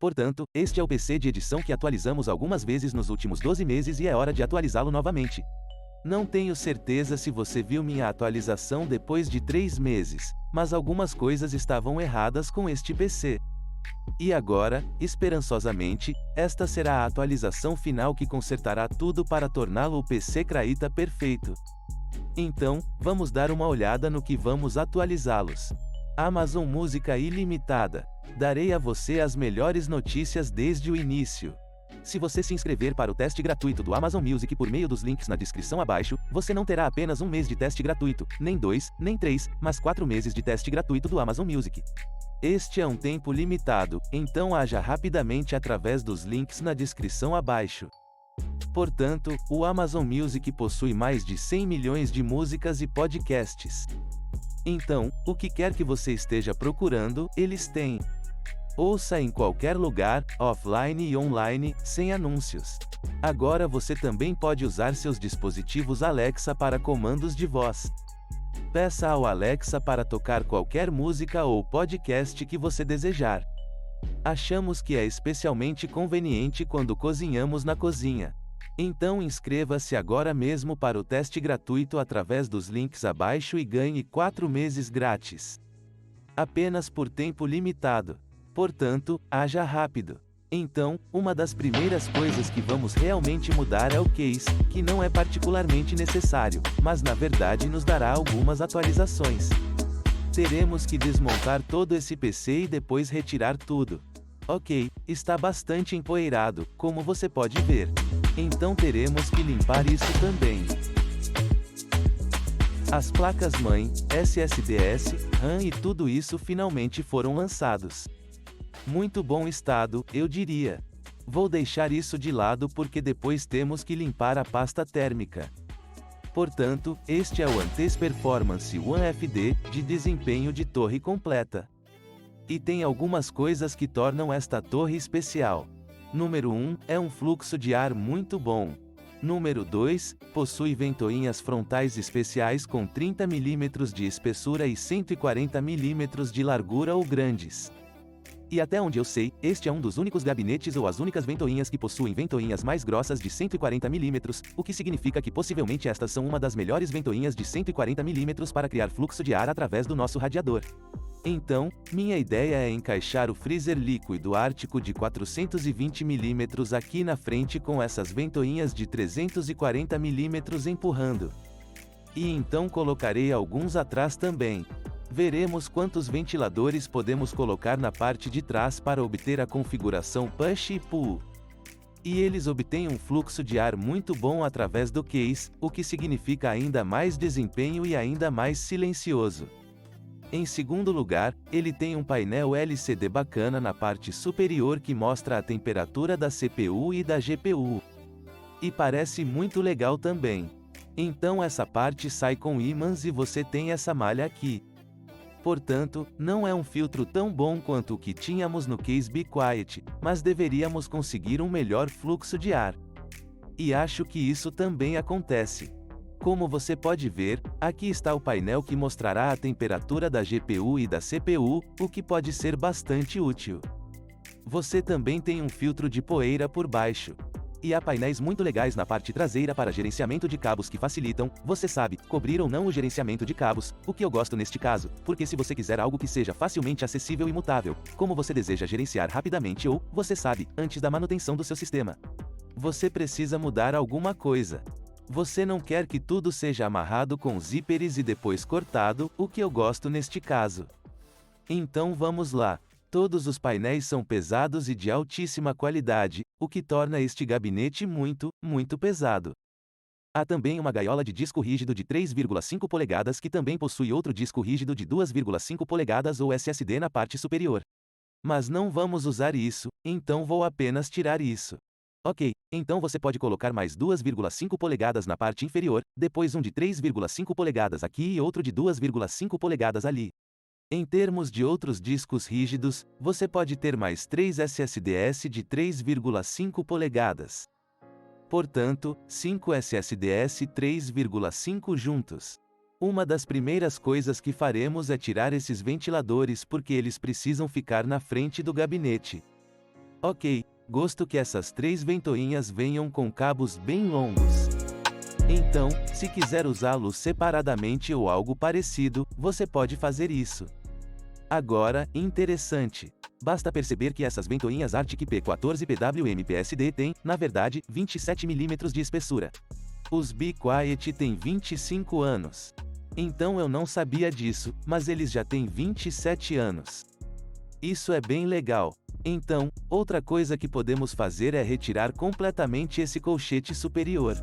Portanto, este é o PC de edição que atualizamos algumas vezes nos últimos 12 meses e é hora de atualizá-lo novamente. Não tenho certeza se você viu minha atualização depois de 3 meses, mas algumas coisas estavam erradas com este PC. E agora, esperançosamente, esta será a atualização final que consertará tudo para torná-lo o PC Kraita perfeito. Então, vamos dar uma olhada no que vamos atualizá-los. Amazon Música Ilimitada. Darei a você as melhores notícias desde o início. Se você se inscrever para o teste gratuito do Amazon Music por meio dos links na descrição abaixo, você não terá apenas um mês de teste gratuito, nem 2, nem 3, mas 4 meses de teste gratuito do Amazon Music. Este é um tempo limitado, então haja rapidamente através dos links na descrição abaixo. Portanto, o Amazon Music possui mais de 100 milhões de músicas e podcasts. Então, o que quer que você esteja procurando, eles têm. Ouça em qualquer lugar, offline e online, sem anúncios. Agora você também pode usar seus dispositivos Alexa para comandos de voz. Peça ao Alexa para tocar qualquer música ou podcast que você desejar. Achamos que é especialmente conveniente quando cozinhamos na cozinha. Então inscreva-se agora mesmo para o teste gratuito através dos links abaixo e ganhe 4 meses grátis. Apenas por tempo limitado. Portanto, haja rápido. Então, uma das primeiras coisas que vamos realmente mudar é o case, que não é particularmente necessário, mas na verdade nos dará algumas atualizações. Teremos que desmontar todo esse PC e depois retirar tudo. Ok, está bastante empoeirado, como você pode ver. Então teremos que limpar isso também. As placas-mãe, SSDs, RAM e tudo isso finalmente foram lançados. Muito bom estado, eu diria. Vou deixar isso de lado porque depois temos que limpar a pasta térmica. Portanto, este é o Antes Performance One FD, de desempenho de torre completa. E tem algumas coisas que tornam esta torre especial. Número 1, é um fluxo de ar muito bom. Número 2, possui ventoinhas frontais especiais com 30 mm de espessura e 140 mm de largura ou grandes. E até onde eu sei, este é um dos únicos gabinetes ou as únicas ventoinhas que possuem ventoinhas mais grossas de 140 mm, o que significa que possivelmente estas são uma das melhores ventoinhas de 140 mm para criar fluxo de ar através do nosso radiador. Então, minha ideia é encaixar o freezer líquido ártico de 420 mm aqui na frente com essas ventoinhas de 340 mm empurrando. E então colocarei alguns atrás também. Veremos quantos ventiladores podemos colocar na parte de trás para obter a configuração push e pull. E eles obtêm um fluxo de ar muito bom através do case, o que significa ainda mais desempenho e ainda mais silencioso. Em segundo lugar, ele tem um painel LCD bacana na parte superior que mostra a temperatura da CPU e da GPU. E parece muito legal também. Então essa parte sai com ímãs e você tem essa malha aqui. Portanto, não é um filtro tão bom quanto o que tínhamos no case Be Quiet, mas deveríamos conseguir um melhor fluxo de ar. E acho que isso também acontece. Como você pode ver, aqui está o painel que mostrará a temperatura da GPU e da CPU, o que pode ser bastante útil. Você também tem um filtro de poeira por baixo. E há painéis muito legais na parte traseira para gerenciamento de cabos que facilitam, você sabe, cobrir ou não o gerenciamento de cabos, o que eu gosto neste caso, porque se você quiser algo que seja facilmente acessível e mutável, como você deseja gerenciar rapidamente ou, você sabe, antes da manutenção do seu sistema, você precisa mudar alguma coisa. Você não quer que tudo seja amarrado com zíperes e depois cortado, o que eu gosto neste caso. Então vamos lá. Todos os painéis são pesados e de altíssima qualidade, o que torna este gabinete muito, muito pesado. Há também uma gaiola de disco rígido de 3,5 polegadas que também possui outro disco rígido de 2,5 polegadas ou SSD na parte superior. Mas não vamos usar isso, então vou apenas tirar isso. Ok, então você pode colocar mais 2,5 polegadas na parte inferior, depois um de 3,5 polegadas aqui e outro de 2,5 polegadas ali. Em termos de outros discos rígidos, você pode ter mais 3 SSDs de 3,5 polegadas. Portanto, 5 SSDs 3,5 juntos. Uma das primeiras coisas que faremos é tirar esses ventiladores porque eles precisam ficar na frente do gabinete. Ok, gosto que essas 3 ventoinhas venham com cabos bem longos. Então, se quiser usá-los separadamente ou algo parecido, você pode fazer isso. Agora, interessante. Basta perceber que essas ventoinhas Arctic P14PWM PSD têm, na verdade, 27 mm de espessura. Os Be Quiet têm 25 anos. Então eu não sabia disso, mas eles já têm 27 anos. Isso é bem legal. Então, outra coisa que podemos fazer é retirar completamente esse colchete superior.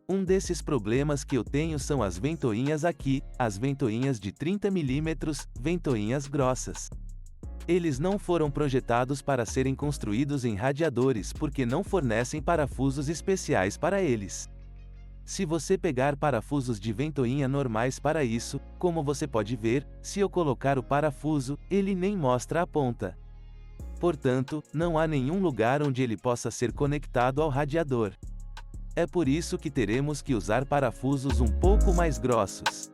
Um desses problemas que eu tenho são as ventoinhas aqui, as ventoinhas de 30 mm, ventoinhas grossas. Eles não foram projetados para serem construídos em radiadores porque não fornecem parafusos especiais para eles. Se você pegar parafusos de ventoinha normais para isso, como você pode ver, se eu colocar o parafuso, ele nem mostra a ponta. Portanto, não há nenhum lugar onde ele possa ser conectado ao radiador. É por isso que teremos que usar parafusos um pouco mais grossos.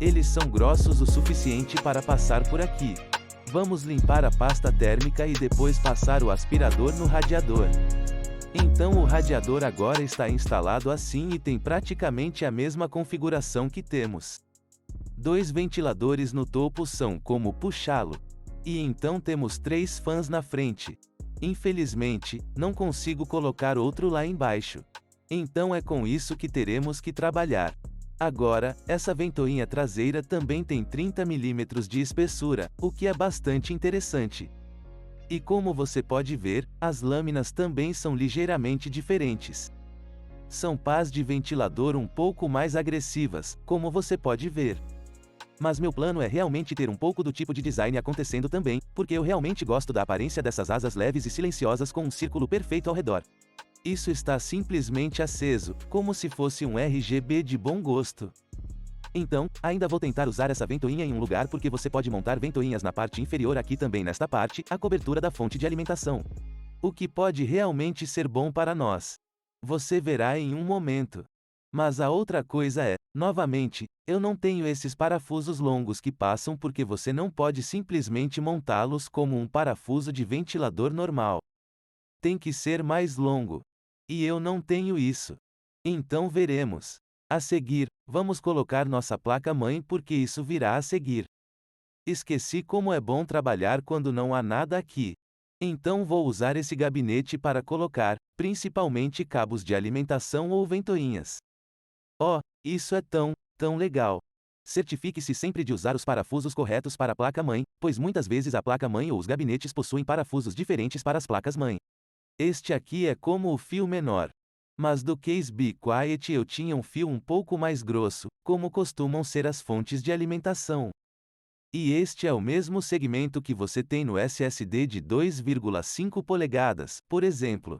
Eles são grossos o suficiente para passar por aqui. Vamos limpar a pasta térmica e depois passar o aspirador no radiador. Então o radiador agora está instalado assim e tem praticamente a mesma configuração que temos. 2 ventiladores no topo são como puxá-lo. E então temos 3 fãs na frente. Infelizmente, não consigo colocar outro lá embaixo. Então é com isso que teremos que trabalhar. Agora, essa ventoinha traseira também tem 30 mm de espessura, o que é bastante interessante. E como você pode ver, as lâminas também são ligeiramente diferentes. São pás de ventilador um pouco mais agressivas, como você pode ver. Mas meu plano é realmente ter um pouco do tipo de design acontecendo também, porque eu realmente gosto da aparência dessas asas leves e silenciosas com um círculo perfeito ao redor. Isso está simplesmente aceso, como se fosse um RGB de bom gosto. Então, ainda vou tentar usar essa ventoinha em um lugar porque você pode montar ventoinhas na parte inferior aqui também nesta parte, a cobertura da fonte de alimentação. O que pode realmente ser bom para nós. Você verá em um momento. Mas a outra coisa é, novamente, eu não tenho esses parafusos longos que passam porque você não pode simplesmente montá-los como um parafuso de ventilador normal. Tem que ser mais longo. E eu não tenho isso. Então veremos. A seguir, vamos colocar nossa placa-mãe porque isso virá a seguir. Esqueci como é bom trabalhar quando não há nada aqui. Então vou usar esse gabinete para colocar, principalmente cabos de alimentação ou ventoinhas. Oh, isso é tão legal. Certifique-se sempre de usar os parafusos corretos para a placa-mãe, pois muitas vezes a placa-mãe ou os gabinetes possuem parafusos diferentes para as placas-mãe. Este aqui é como o fio menor. Mas do Case Be Quiet eu tinha um fio um pouco mais grosso, como costumam ser as fontes de alimentação. E este é o mesmo segmento que você tem no SSD de 2,5 polegadas, por exemplo.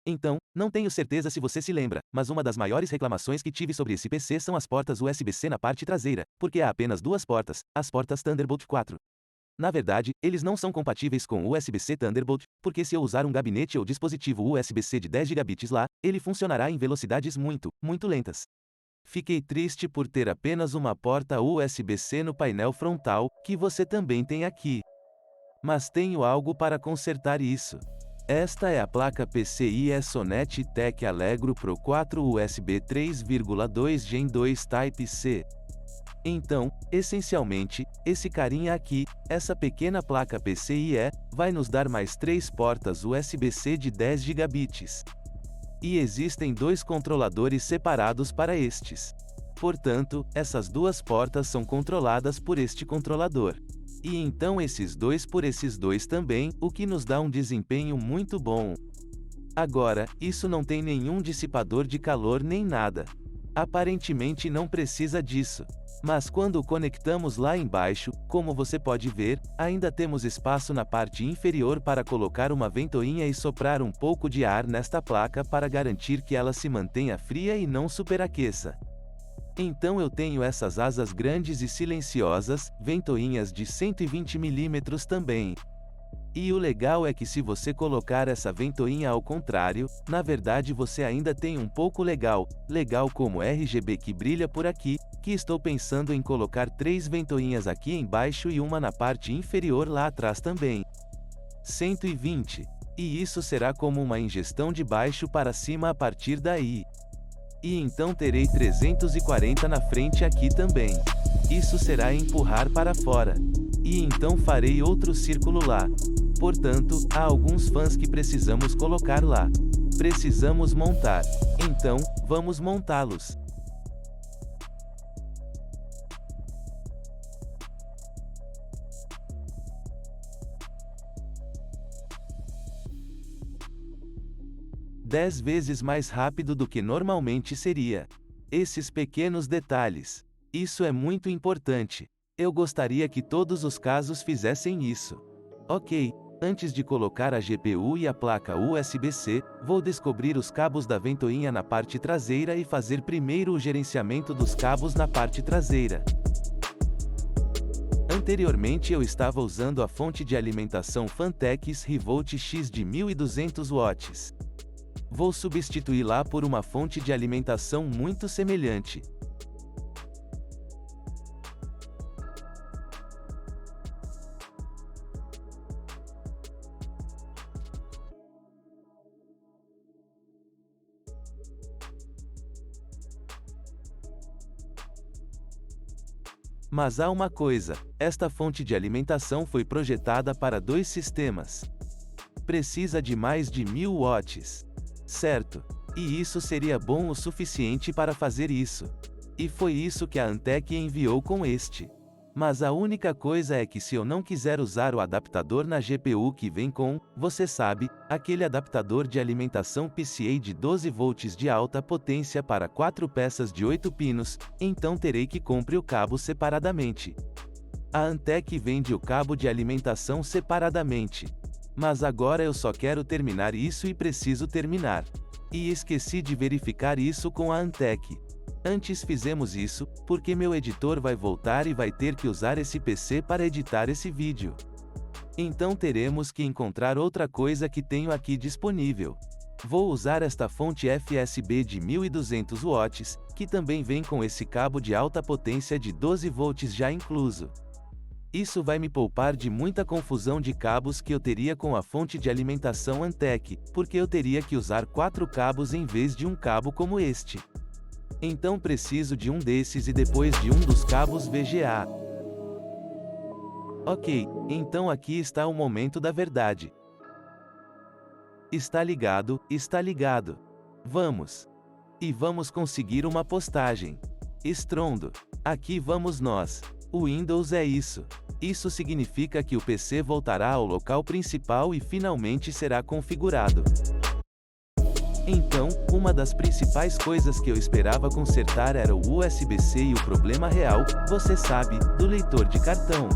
Então, não tenho certeza se você se lembra, mas uma das maiores reclamações que tive sobre esse PC são as portas USB-C na parte traseira, porque há apenas 2 portas, as portas Thunderbolt 4. Na verdade, eles não são compatíveis com o USB-C Thunderbolt, porque se eu usar um gabinete ou dispositivo USB-C de 10 GB lá, ele funcionará em velocidades muito lentas. Fiquei triste por ter apenas uma porta USB-C no painel frontal, que você também tem aqui. Mas tenho algo para consertar isso. Esta é a placa PCIe Sonet Tech Allegro Pro 4 USB 3.2 Gen 2 Type-C. Então, essencialmente, esse carinha aqui, essa pequena placa PCIe, vai nos dar mais 3 portas USB-C de 10 GB. E existem 2 controladores separados para estes. Portanto, essas 2 portas são controladas por este controlador. E então esses 2 por esses 2 também, o que nos dá um desempenho muito bom. Agora, isso não tem nenhum dissipador de calor nem nada. Aparentemente não precisa disso. Mas quando conectamos lá embaixo, como você pode ver, ainda temos espaço na parte inferior para colocar uma ventoinha e soprar um pouco de ar nesta placa para garantir que ela se mantenha fria e não superaqueça. Então eu tenho essas asas grandes e silenciosas, ventoinhas de 120 mm também. E o legal é que se você colocar essa ventoinha ao contrário, na verdade você ainda tem um pouco legal como RGB que brilha por aqui, que estou pensando em colocar 3 ventoinhas aqui embaixo e uma na parte inferior lá atrás também. 120. E isso será como uma ingestão de baixo para cima a partir daí. E então terei 340 na frente aqui também. Isso será empurrar para fora. E então farei outro círculo lá. Portanto, há alguns fãs que precisamos colocar lá. Precisamos montar. Então, vamos montá-los. Dez vezes mais rápido do que normalmente seria. Esses pequenos detalhes. Isso é muito importante. Eu gostaria que todos os casos fizessem isso. Ok, antes de colocar a GPU e a placa USB-C, vou descobrir os cabos da ventoinha na parte traseira e fazer primeiro o gerenciamento dos cabos na parte traseira. Anteriormente eu estava usando a fonte de alimentação Phanteks Revolt X de 1200 watts. Vou substituí-la por uma fonte de alimentação muito semelhante. Mas há uma coisa, esta fonte de alimentação foi projetada para 2 sistemas. Precisa de mais de 1000 watts. Certo. E isso seria bom o suficiente para fazer isso. E foi isso que a Antec enviou com este. Mas a única coisa é que se eu não quiser usar o adaptador na GPU que vem com, você sabe, aquele adaptador de alimentação PCA de 12 volts de alta potência para 4 peças de 8 pinos, então terei que comprar o cabo separadamente. A Antec vende o cabo de alimentação separadamente. Mas agora eu só quero terminar isso e preciso terminar. E esqueci de verificar isso com a Antec. Antes fizemos isso, porque meu editor vai voltar e vai ter que usar esse PC para editar esse vídeo. Então teremos que encontrar outra coisa que tenho aqui disponível. Vou usar esta fonte FSB de 1200 watts, que também vem com esse cabo de alta potência de 12 volts já incluso. Isso vai me poupar de muita confusão de cabos que eu teria com a fonte de alimentação Antec, porque eu teria que usar 4 cabos em vez de um cabo como este. Então preciso de um desses e depois de um dos cabos VGA. Ok, então aqui está o momento da verdade. Está ligado, está ligado. Vamos. E vamos conseguir uma postagem. Estrondo. Aqui vamos nós. O Windows é isso. Isso significa que o PC voltará ao local principal e finalmente será configurado. Então, uma das principais coisas que eu esperava consertar era o USB-C e o problema real, você sabe, do leitor de cartão.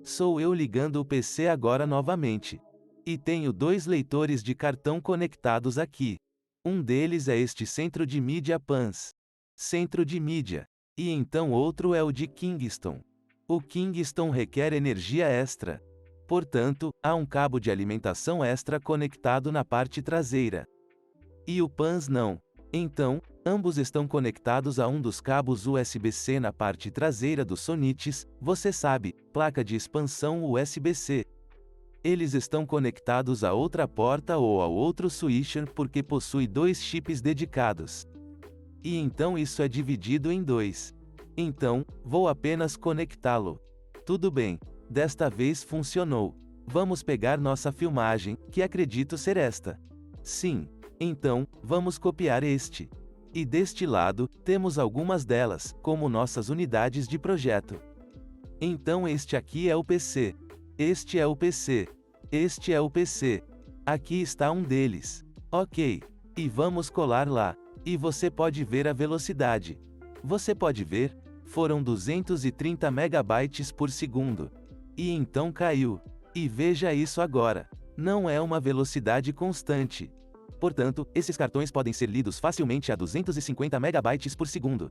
Sou eu ligando o PC agora novamente. E tenho 2 leitores de cartão conectados aqui. Um deles é este centro de mídia PANS. Centro de mídia. E então outro é o de Kingston. O Kingston requer energia extra. Portanto, há um cabo de alimentação extra conectado na parte traseira. E o PANS não. Então, ambos estão conectados a um dos cabos USB-C na parte traseira do Sonites, você sabe, placa de expansão USB-C. Eles estão conectados a outra porta ou ao outro switcher porque possui 2 chips dedicados. E então isso é dividido em 2. Então, vou apenas conectá-lo. Tudo bem, desta vez funcionou. Vamos pegar nossa filmagem, que acredito ser esta. Sim. Então, vamos copiar este. E deste lado, temos algumas delas, como nossas unidades de projeto. Então este aqui é o PC. Este é o PC. Este é o PC. Aqui está um deles. Ok. E vamos colar lá. E você pode ver a velocidade. Você pode ver? Foram 230 megabytes por segundo. E então caiu. E veja isso agora. Não é uma velocidade constante. Portanto, esses cartões podem ser lidos facilmente a 250 megabytes por segundo.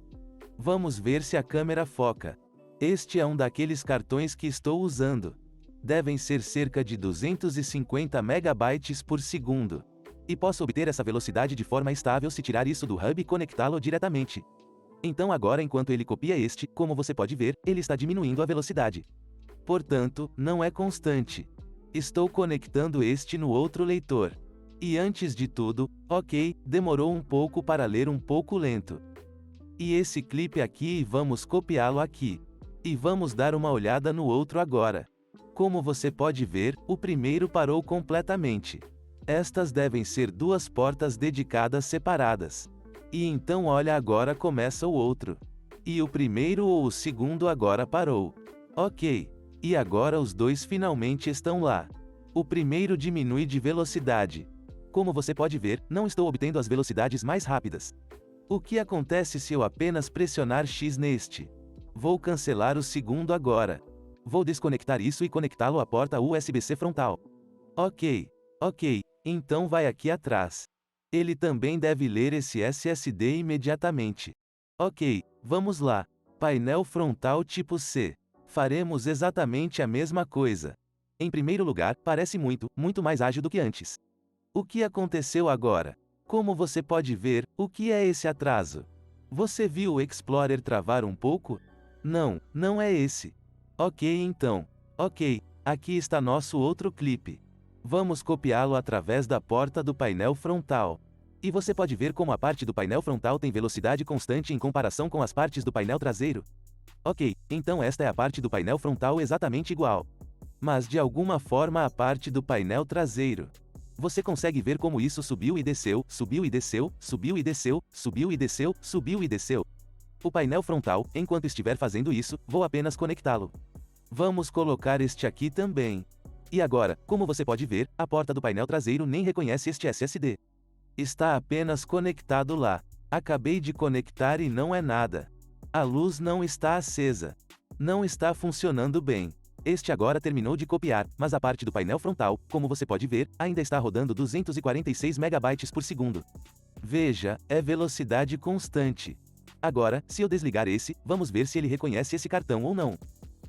Vamos ver se a câmera foca. Este é um daqueles cartões que estou usando. Devem ser cerca de 250 megabytes por segundo. E posso obter essa velocidade de forma estável se tirar isso do hub e conectá-lo diretamente. Então agora enquanto ele copia este, como você pode ver, ele está diminuindo a velocidade. Portanto, não é constante. Estou conectando este no outro leitor. E antes de tudo, ok, demorou um pouco para ler um pouco lento. E esse clipe aqui e vamos copiá-lo aqui. E vamos dar uma olhada no outro agora. Como você pode ver, o primeiro parou completamente. Estas devem ser duas portas dedicadas separadas. E então olha agora começa o outro. E o primeiro ou o segundo agora parou. Ok. E agora os dois finalmente estão lá. O primeiro diminui de velocidade. Como você pode ver, não estou obtendo as velocidades mais rápidas. O que acontece se eu apenas pressionar X neste? Vou cancelar o segundo agora. Vou desconectar isso e conectá-lo à porta USB-C frontal. Ok. Ok. Então vai aqui atrás. Ele também deve ler esse SSD imediatamente. Ok. Vamos lá. Painel frontal tipo C. Faremos exatamente a mesma coisa. Em primeiro lugar, parece muito mais ágil do que antes. O que aconteceu agora? Como você pode ver, o que é esse atraso? Você viu o Explorer travar um pouco? Não, não é esse. Ok então. Ok, aqui está nosso outro clipe. Vamos copiá-lo através da porta do painel frontal. E você pode ver como a parte do painel frontal tem velocidade constante em comparação com as partes do painel traseiro. Ok, então esta é a parte do painel frontal exatamente igual. Mas de alguma forma a parte do painel traseiro. Você consegue ver como isso subiu e desceu, subiu e desceu, subiu e desceu, subiu e desceu, subiu e desceu. O painel frontal, enquanto estiver fazendo isso, vou apenas conectá-lo. Vamos colocar este aqui também. E agora, como você pode ver, a porta do painel traseiro nem reconhece este SSD. Está apenas conectado lá. Acabei de conectar e não é nada. A luz não está acesa. Não está funcionando bem. Este agora terminou de copiar, mas a parte do painel frontal, como você pode ver, ainda está rodando 246 MB por segundo. Veja, é velocidade constante. Agora, se eu desligar esse, vamos ver se ele reconhece esse cartão ou não.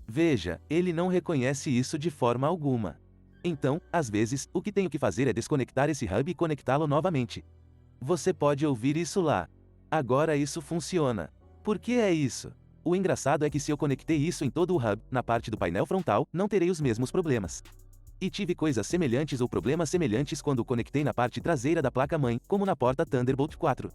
Veja, ele não reconhece isso de forma alguma. Então, às vezes, o que tenho que fazer é desconectar esse hub e conectá-lo novamente. Você pode ouvir isso lá. Agora isso funciona. Por que é isso? O engraçado é que se eu conectei isso em todo o hub, na parte do painel frontal, não terei os mesmos problemas. E tive coisas semelhantes ou problemas semelhantes quando o conectei na parte traseira da placa-mãe, como na porta Thunderbolt 4.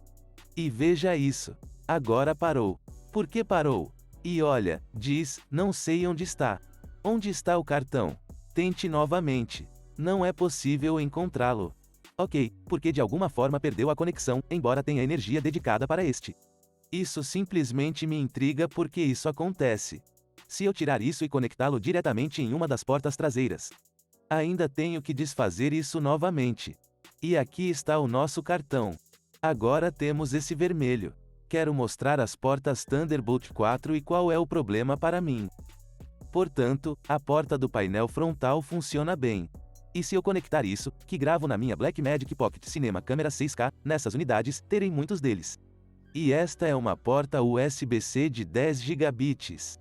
E veja isso. Agora parou. Por que parou? E olha, diz, não sei onde está. Onde está o cartão? Tente novamente. Não é possível encontrá-lo. Ok, porque de alguma forma perdeu a conexão, embora tenha energia dedicada para este. Isso simplesmente me intriga porque isso acontece. Se eu tirar isso e conectá-lo diretamente em uma das portas traseiras, ainda tenho que desfazer isso novamente. E aqui está o nosso cartão. Agora temos esse vermelho. Quero mostrar as portas Thunderbolt 4 e qual é o problema para mim. Portanto, a porta do painel frontal funciona bem. E se eu conectar isso, que gravo na minha Blackmagic Pocket Cinema câmera 6K, nessas unidades, terei muitos deles. E esta é uma porta USB-C de 10 gigabits.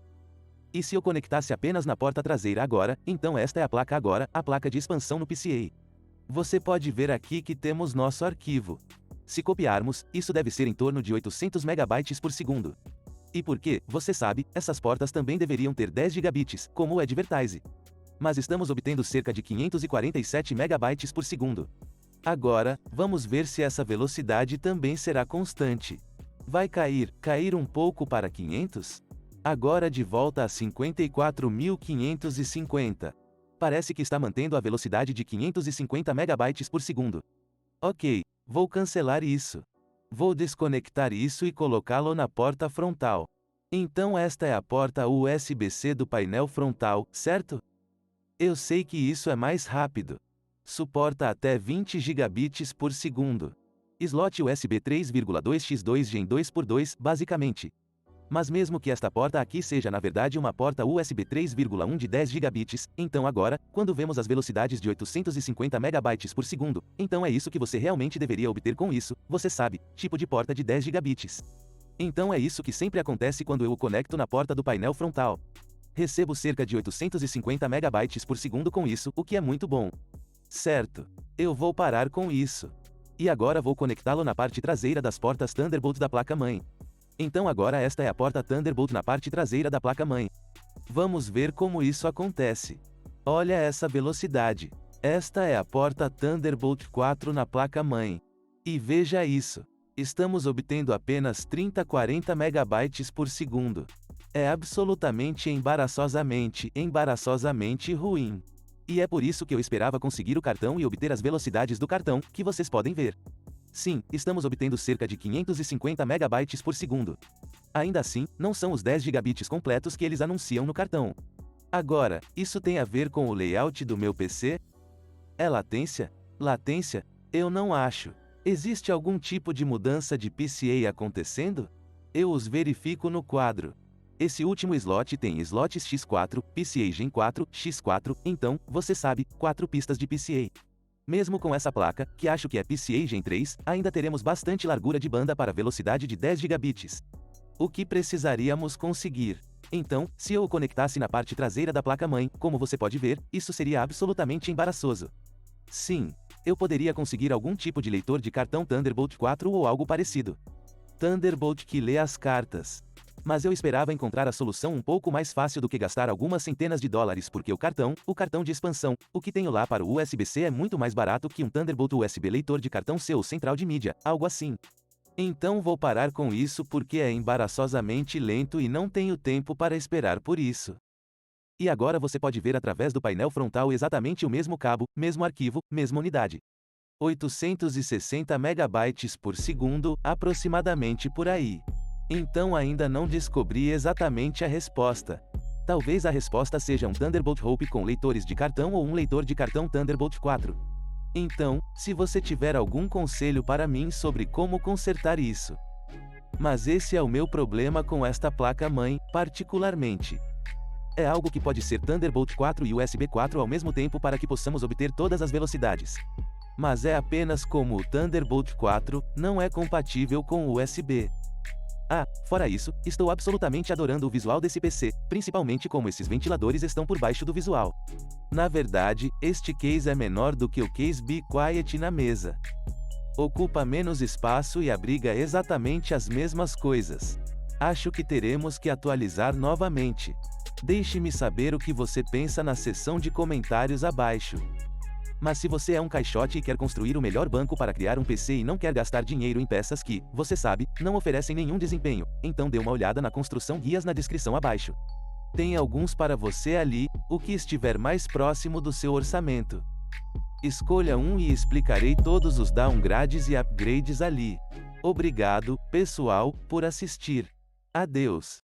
E se eu conectasse apenas na porta traseira agora, então esta é a placa agora, a placa de expansão no PCA. Você pode ver aqui que temos nosso arquivo. Se copiarmos, isso deve ser em torno de 800 MB por segundo. E porque, você sabe, essas portas também deveriam ter 10 gigabits, como o Advertise. Mas estamos obtendo cerca de 547 MB por segundo. Agora, vamos ver se essa velocidade também será constante. Vai cair um pouco para 500? Agora de volta a 54.550. Parece que está mantendo a velocidade de 550 MB por segundo. Ok, vou cancelar isso. Vou desconectar isso e colocá-lo na porta frontal. Então esta é a porta USB-C do painel frontal, certo? Eu sei que isso é mais rápido. Suporta até 20 gigabits por segundo. Slot USB 3,2x2 Gen 2x2, basicamente. Mas mesmo que esta porta aqui seja na verdade uma porta USB 3,1 de 10 gigabits, então agora, quando vemos as velocidades de 850 MB por segundo, então é isso que você realmente deveria obter com isso, você sabe, tipo de porta de 10 gigabits. Então é isso que sempre acontece quando eu o conecto na porta do painel frontal. Recebo cerca de 850 MB por segundo com isso, o que é muito bom. Certo. Eu vou parar com isso. E agora vou conectá-lo na parte traseira das portas Thunderbolt da placa-mãe. Então agora esta é a porta Thunderbolt na parte traseira da placa-mãe. Vamos ver como isso acontece. Olha essa velocidade. Esta é a porta Thunderbolt 4 na placa-mãe. E veja isso. Estamos obtendo apenas 30-40 megabytes por segundo. É absolutamente embaraçosamente ruim. E é por isso que eu esperava conseguir o cartão e obter as velocidades do cartão, que vocês podem ver. Sim, estamos obtendo cerca de 550 megabytes por segundo. Ainda assim, não são os 10 gigabits completos que eles anunciam no cartão. Agora, isso tem a ver com o layout do meu PC? É latência? Latência? Eu não acho. Existe algum tipo de mudança de PCA acontecendo? Eu os verifico no quadro. Esse último slot tem slots X4, PCA Gen 4, X4, então, você sabe, 4 pistas de PCA. Mesmo com essa placa, que acho que é PCA Gen 3, ainda teremos bastante largura de banda para velocidade de 10 gigabits. O que precisaríamos conseguir? Então, se eu o conectasse na parte traseira da placa-mãe, como você pode ver, isso seria absolutamente embaraçoso. Sim, eu poderia conseguir algum tipo de leitor de cartão Thunderbolt 4 ou algo parecido. Thunderbolt que lê as cartas. Mas eu esperava encontrar a solução um pouco mais fácil do que gastar algumas centenas de dólares porque o cartão de expansão, o que tenho lá para o USB-C é muito mais barato que um Thunderbolt USB leitor de cartão C ou central de mídia, algo assim. Então vou parar com isso porque é embaraçosamente lento e não tenho tempo para esperar por isso. E agora você pode ver através do painel frontal exatamente o mesmo cabo, mesmo arquivo, mesma unidade. 860 megabytes por segundo, aproximadamente por aí. Então ainda não descobri exatamente a resposta. Talvez a resposta seja um Thunderbolt Hope com leitores de cartão ou um leitor de cartão Thunderbolt 4. Então, se você tiver algum conselho para mim sobre como consertar isso. Mas esse é o meu problema com esta placa-mãe, particularmente. É algo que pode ser Thunderbolt 4 e USB 4 ao mesmo tempo para que possamos obter todas as velocidades. Mas é apenas como o Thunderbolt 4 não é compatível com o USB. Ah, fora isso, estou absolutamente adorando o visual desse PC, principalmente como esses ventiladores estão por baixo do visual. Na verdade, este case é menor do que o case Be Quiet na mesa. Ocupa menos espaço e abriga exatamente as mesmas coisas. Acho que teremos que atualizar novamente. Deixe-me saber o que você pensa na seção de comentários abaixo. Mas se você é um caixote e quer construir o melhor banco para criar um PC e não quer gastar dinheiro em peças que, você sabe, não oferecem nenhum desempenho, então dê uma olhada na construção guias na descrição abaixo. Tem alguns para você ali, o que estiver mais próximo do seu orçamento. Escolha um e explicarei todos os downgrades e upgrades ali. Obrigado, pessoal, por assistir. Adeus.